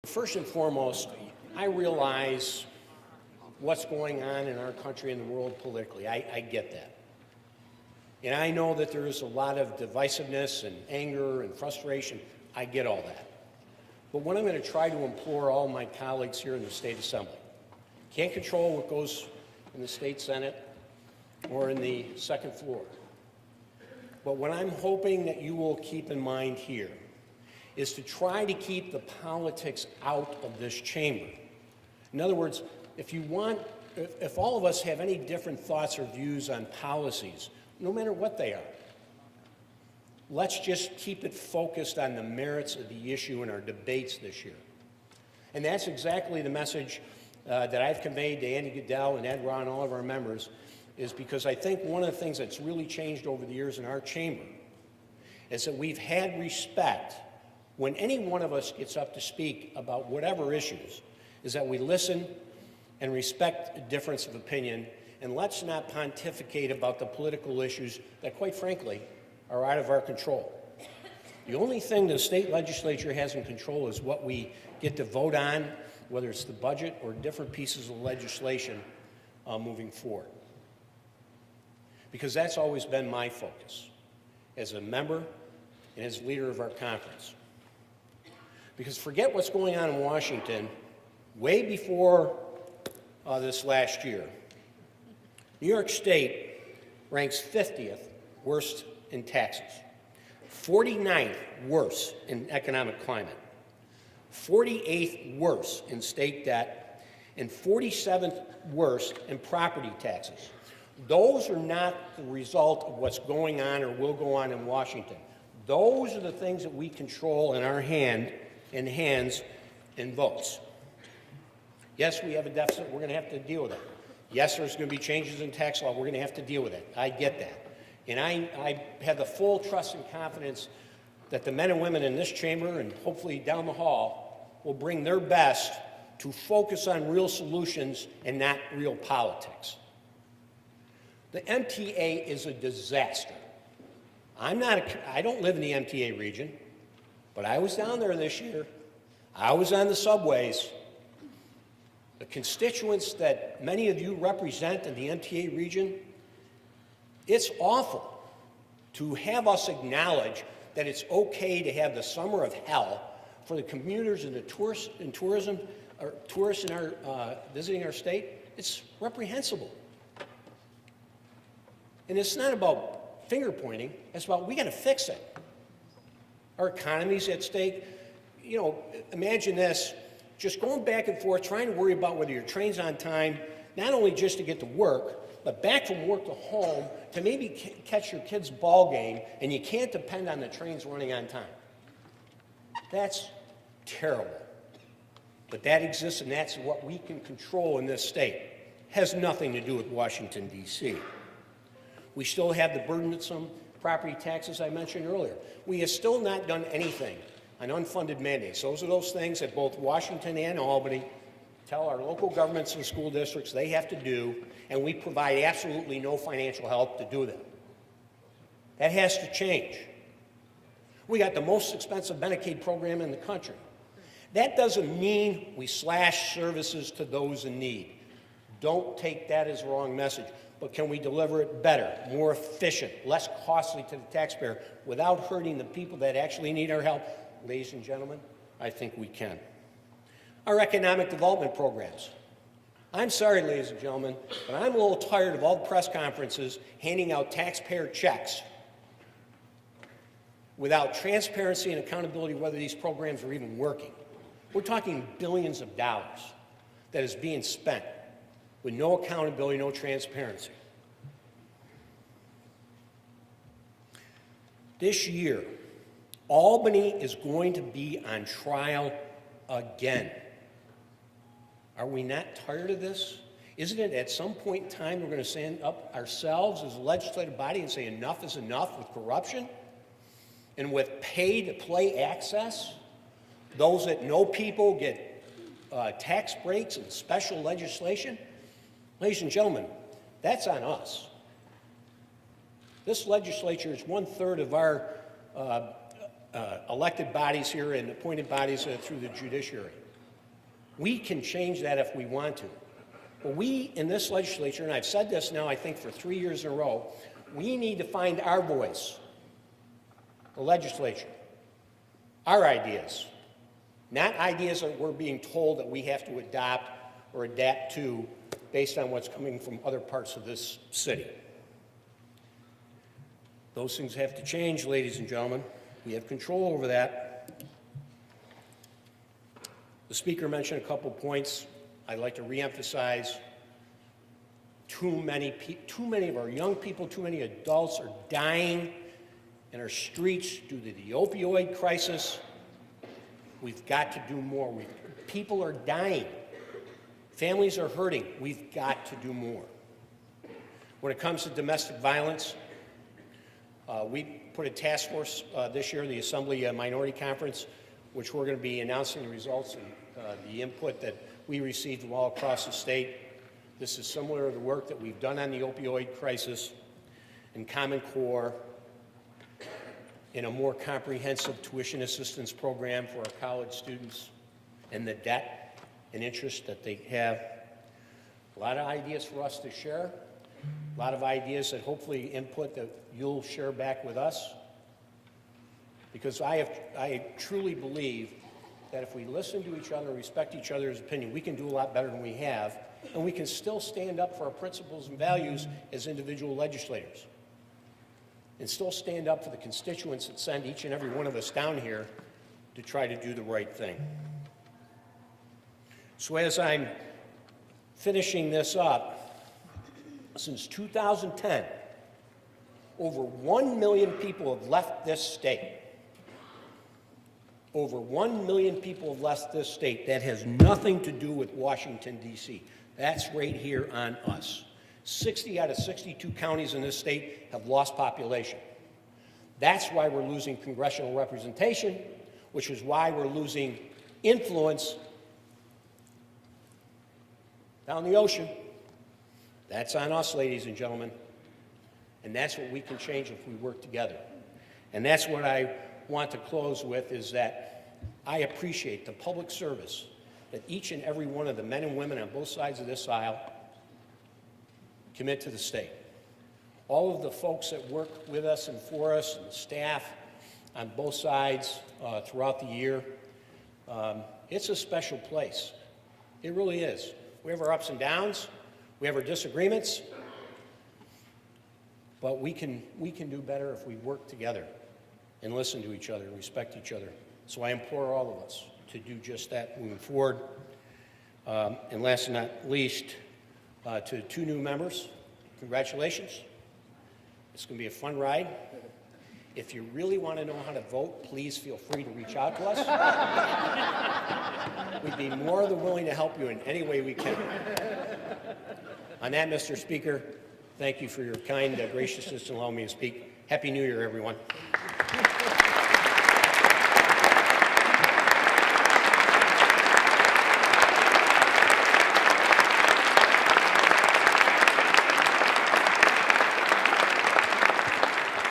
First and foremost, I realize what's going on in our country and the world politically. I get that. And I know that there is a lot of divisiveness and anger and frustration. I get all that. But what I'm going to try to implore all my colleagues here in the State Assembly, can't control what goes in the State Senate or in the second floor. But what I'm hoping that you will keep in mind here is to try to keep the politics out of this chamber. In other words, if all of us have any different thoughts or views on policies, no matter what they are, let's just keep it focused on the merits of the issue in our debates this year. And that's exactly the message that I've conveyed to Andy Goodell and Ed Raw and all of our members, is because I think one of the things that's really changed over the years in our chamber is that we've had respect when any one of us gets up to speak about whatever issues, is that we listen and respect a difference of opinion, and let's not pontificate about the political issues that, quite frankly, are out of our control. The only thing the state legislature has in control is what we get to vote on, whether it's the budget or different pieces of legislation moving forward. Because that's always been my focus as a member and as leader of our conference. Because forget what's going on in Washington, way before this last year, New York State ranks 50th worst in taxes, 49th worst in economic climate, 48th worst in state debt, and 47th worst in property taxes. Those are not the result of what's going on or will go on in Washington. Those are the things that we control in our hands and votes. Yes, we have a deficit. We're going to have to deal with it. Yes, there's going to be changes in tax law. We're going to have to deal with it. I get that. And I have the full trust and confidence that the men and women in this chamber and hopefully down the hall will bring their best to focus on real solutions and not real politics. The MTA is a disaster. I don't live in the MTA region, but I was down there this year. I was on the subways. The constituents that many of you represent in the MTA region, it's awful to have us acknowledge that it's okay to have the summer of hell for the commuters and the tourists in our visiting our state. It's reprehensible. And it's not about finger pointing, it's about we got to fix it. Our economy's at stake. You know, imagine this, just going back and forth, trying to worry about whether your train's on time, not only just to get to work, but back from work to home to maybe catch your kid's ball game, and you can't depend on the trains running on time. That's terrible. But that exists, and that's what we can control in this state. Has nothing to do with Washington, D.C. We still have the burdensome property taxes I mentioned earlier. We have still not done anything on unfunded mandates. Those are those things that both Washington and Albany tell our local governments and school districts they have to do, and we provide absolutely no financial help to do them. That has to change. We got the most expensive Medicaid program in the country. That doesn't mean we slash services to those in need. Don't take that as a wrong message. But can we deliver it better, more efficient, less costly to the taxpayer without hurting the people that actually need our help? Ladies and gentlemen, I think we can. Our economic development programs. I'm sorry, ladies and gentlemen, but I'm a little tired of all the press conferences handing out taxpayer checks without transparency and accountability whether these programs are even working. We're talking billions of dollars that is being spent with no accountability, no transparency. This year, Albany is going to be on trial again. Are we not tired of this? Isn't it at some point in time we're going to stand up ourselves as a legislative body and say enough is enough with corruption and with pay-to-play access? Those that know people get tax breaks and special legislation? Ladies and gentlemen, that's on us. This legislature is 1/3 of our elected bodies here and appointed bodies through the judiciary. We can change that if we want to. But we in this legislature, and I've said this now I think for 3 years in a row, we need to find our voice, the legislature, our ideas, not ideas that we're being told that we have to adopt or adapt to based on what's coming from other parts of this city. Those things have to change, ladies and gentlemen. We have control over that. The speaker mentioned a couple points I'd like to reemphasize. Too many of our young people, too many adults are dying in our streets due to the opioid crisis. We've got to do more. People are dying. Families are hurting. We've got to do more. When it comes to domestic violence, we put a task force this year, the Assembly Minority Conference, which we're going to be announcing the results and the input that we received from all across the state. This is similar to the work that we've done on the opioid crisis and Common Core, in a more comprehensive tuition assistance program for our college students and the debt and interest that they have. A lot of ideas for us to share, a lot of ideas that hopefully input that you'll share back with us. Because I truly believe that if we listen to each other, respect each other's opinion, we can do a lot better than we have, and we can still stand up for our principles and values as individual legislators, and still stand up for the constituents that send each and every one of us down here to try to do the right thing. So as I'm finishing this up, since 2010, over 1 million people have left this state. Over 1 million people have left this state. That has nothing to do with Washington, D.C. That's right here on us. 60 out of 62 counties in this state have lost population. That's why we're losing congressional representation, which is why we're losing influence down the ocean. That's on us, ladies and gentlemen. And that's what we can change if we work together. And that's what I want to close with, is that I appreciate the public service that each and every one of the men and women on both sides of this aisle commit to the state. All of the folks that work with us and for us, and the staff on both sides throughout the year, it's a special place. It really is. We have our ups and downs, we have our disagreements, but we can do better if we work together and listen to each other and respect each other. So I implore all of us to do just that moving forward. And last but not least, to 2 new members, congratulations. It's going to be a fun ride. If you really want to know how to vote, please feel free to reach out to us. We'd be more than willing to help you in any way we can. On that, Mr. Speaker, thank you for your kind graciousness in allowing me to speak. Happy New Year, everyone.